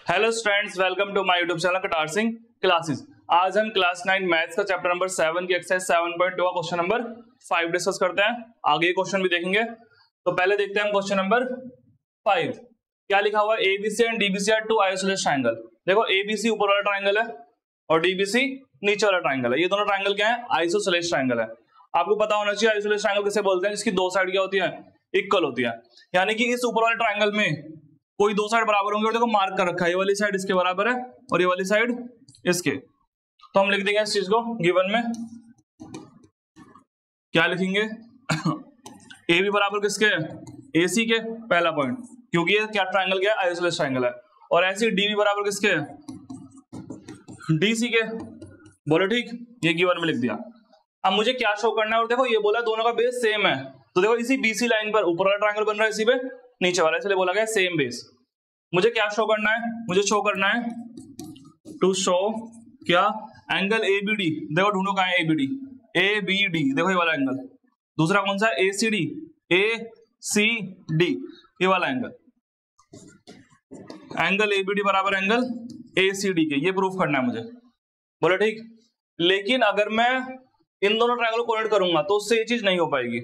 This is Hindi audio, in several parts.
Hello students, welcome to my YouTube channel Katar Singh classes. आज हम क्लास 9 मैथ्स का चैप्टर नंबर 7 की एक्सरसाइज 7.2 का क्वेश्चन नंबर 5 डिस्कस करते हैं। आगे क्वेश्चन भी देखेंगे, तो पहले देखते हैं हम क्वेश्चन नंबर 5। क्या लिखा हुआ है? ABC and DBC are two isosceles triangle. देखो, एबीसी ऊपर वाला ट्रायंगल है और डीबीसी नीचे वाला ट्रायंगल है। ये दोनों ट्रायंगल क्या है? आइसोसेलेस ट्रायंगल है। आपको पता होना चाहिए आइसोसेलेस ट्रायंगल किसे बोलते हैं, जिसकी दो साइड क्या होती है? इक्वल होती है। यानी कि इस ऊपर वाले ट्रायंगल में कोई दो साइड बराबर होंगे और देखो मार्क कर रखा है, ये वाली साइड इसके बराबर है और ये वाली साइड इसके। तो हम लिख देंगे इस चीज को गिवन में। क्या लिखेंगे? ए बी बराबर किसके है? ए सी के, पहला पॉइंट, क्योंकि ये क्या ट्रायंगल क्या है? आइसोसेलेस ट्रायंगल है। और ऐसे डी बी बराबर किसके है? डी सी के। बोलो ठीक, ये गिवन में लिख दिया। अब मुझे क्या शो करना है? और देखो ये बोला दोनों का बेस सेम है, तो देखो इसी बीसी लाइन पर ऊपर वाला ट्रायंगल बन रहा है, इसी पे नीचे वाला, इसलिए बोला गया सेम बेस। मुझे क्या शो करना है? मुझे शो करना है टू शो क्या? Angle ABD. देखो ढूंढो कहां है एबीडी? एबीडी, देखो ये वाला एंगल। दूसरा कौन सा? एसीडी, एसीडी, ये वाला एंगल। एंगल एबीडी बराबर एंगल एसीडी के, ये प्रूफ करना है मुझे। बोलो ठीक। लेकिन अगर मैं इन दोनों ट्रायंगल को कोऑर्डिनेट करूंगा तो उससे ये चीज नहीं हो पाएगी,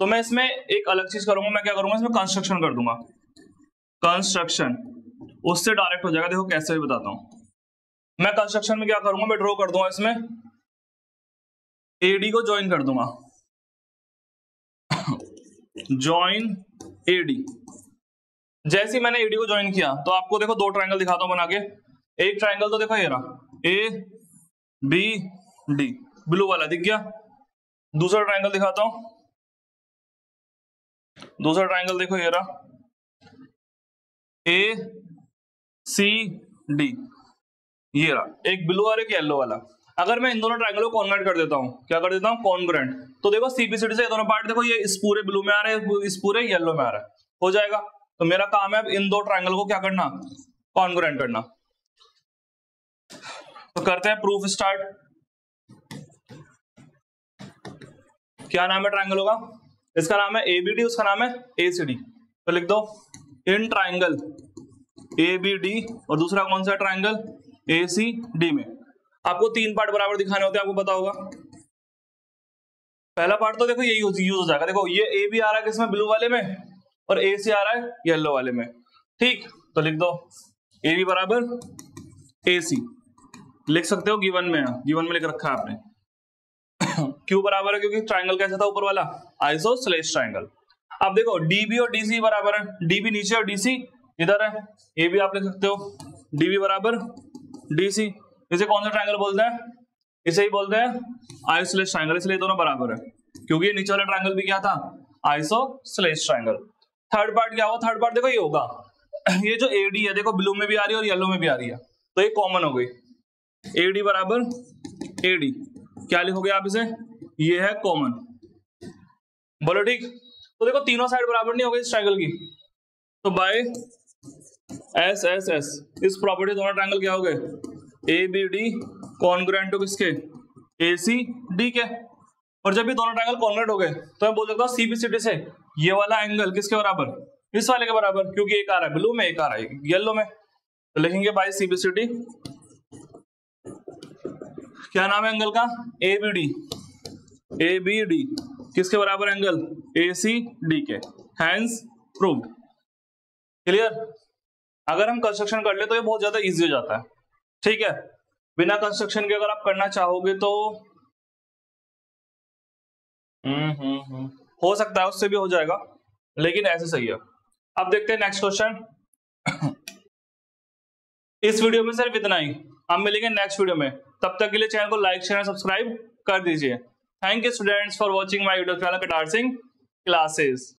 तो मैं इसमें एक अलग चीज करूंगा। मैं क्या करूंगा? इसमें कंस्ट्रक्शन कर दूंगा। कंस्ट्रक्शन, उससे डायरेक्ट हो जाएगा। देखो कैसे भी बताता हूं मैं। कंस्ट्रक्शन में क्या करूंगा? मैं ड्रॉ कर दूंगा इसमें एडी को ज्वाइन कर दूंगा। Join AD. जैसे ही मैंने एडी को ज्वाइन किया तो आपको देखो दो ट्रायंगल दिखाता हूं बना के। एक ट्रायंगल तो देखो ये रहा, ए बी डी, ब्लू वाला दिख गया। दूसरा ट्रायंगल दिखाता हूं। दूसरा ट्रायंगल देखो ये रहा, ए सी डी, ये रहा। एक ब्लू और एक येलो वाला। अगर मैं इन दोनों ट्रायंगल को कॉन्वर्ट कर देता हूं, क्या कर देता हूं? कॉन्ग्रुएंट। तो देखो सीबीसीडी से ये दोनों पार्ट देखो, ये इस पूरे ब्लू में आ रहे हैं, इस पूरे येलो में आ रहा है, हो जाएगा। तो मेरा काम है अब इन दो ट्रायंगल को क्या करना? कॉन्ग्रुएंट करना। तो करते हैं प्रूफ स्टार्ट। क्या नाम है ट्रायंगलों का? इसका नाम है एबीडी, उसका नाम है एसीडी। तो लिख दो इन ट्रायंगल एबीडी, और दूसरा कौन सा ट्रायंगल? एसीडी में आपको तीन पार्ट बराबर दिखाने होते हैं, आपको पता होगा। पहला पार्ट तो देखो यही यूज हो जाएगा। देखो ये ए बी आ रहा है किसमें? ब्लू वाले में, और ए सी आ रहा है येलो वाले में। ठीक, तो लिख दो ए बी बराबर ए सी। लिख सकते हो गिवन में, गिवन में लिख रखा है आपने। क्यों बराबर है? क्योंकि ट्रायंगल कैसा था ऊपर वाला? Isosceles triangle. अब देखो डीबी और डीसी बराबर है, डीबी नीचे और डीसी इधर है। ए भी आप लिख सकते हो डीबी बराबर डीसी। इसे कौन सा ट्रायंगल बोलते हैं? इसे ही बोलते हैं आइसोसेलेस ट्रायंगल, इसलिए दोनों बराबर है, क्योंकि ये नीचे वाला ट्रायंगल भी क्या था? Isosceles triangle. थर्ड पार्ट क्या होगा? थर्ड पार्ट देखो ये होगा, ये जो एडी है देखो ब्लू में भी आ रही है और येलो में भी आ रही है, तो ये कॉमन हो गई। एडी बराबर एडी, क्या लिखोगे आप इसे? ये है कॉमन। बोलो ठीक। तो देखो तीनों साइड बराबर नहीं हो गई इस ट्रायंगल की, तो बाय एस एस एस इस प्रॉपर्टी दोनों ट्रायंगल क्या हो गए? A B D congruent to किसके? ए सी डी के। और जब ये दोनों ट्रायंगल कॉन्ग्रुएंट हो गए तो मैं बोल सकता हूँ सीबीसीडी से ये वाला एंगल किसके बराबर? इस वाले के बराबर, क्योंकि एक आ रहा है ब्लू में, एक आ रहा है येलो में। तो लिखेंगे बाय सीबीसीडी। क्या नाम है एंगल का? A B D. A B D किसके बराबर एंगल? ए सी डी के। Hence proved. क्लियर? अगर हम कंस्ट्रक्शन कर ले तो ये बहुत ज्यादा इजी हो जाता है। ठीक है, बिना कंस्ट्रक्शन के अगर आप करना चाहोगे तो हो सकता है उससे भी हो जाएगा, लेकिन ऐसे सही है। अब देखते हैं नेक्स्ट क्वेश्चन। इस वीडियो में सिर्फ इतना ही, हम मिलेंगे नेक्स्ट वीडियो में। तब तक के लिए चैनल को लाइक शेयर सब्सक्राइब कर दीजिए। Thank you students for watching my YouTube channel Katar Singh classes.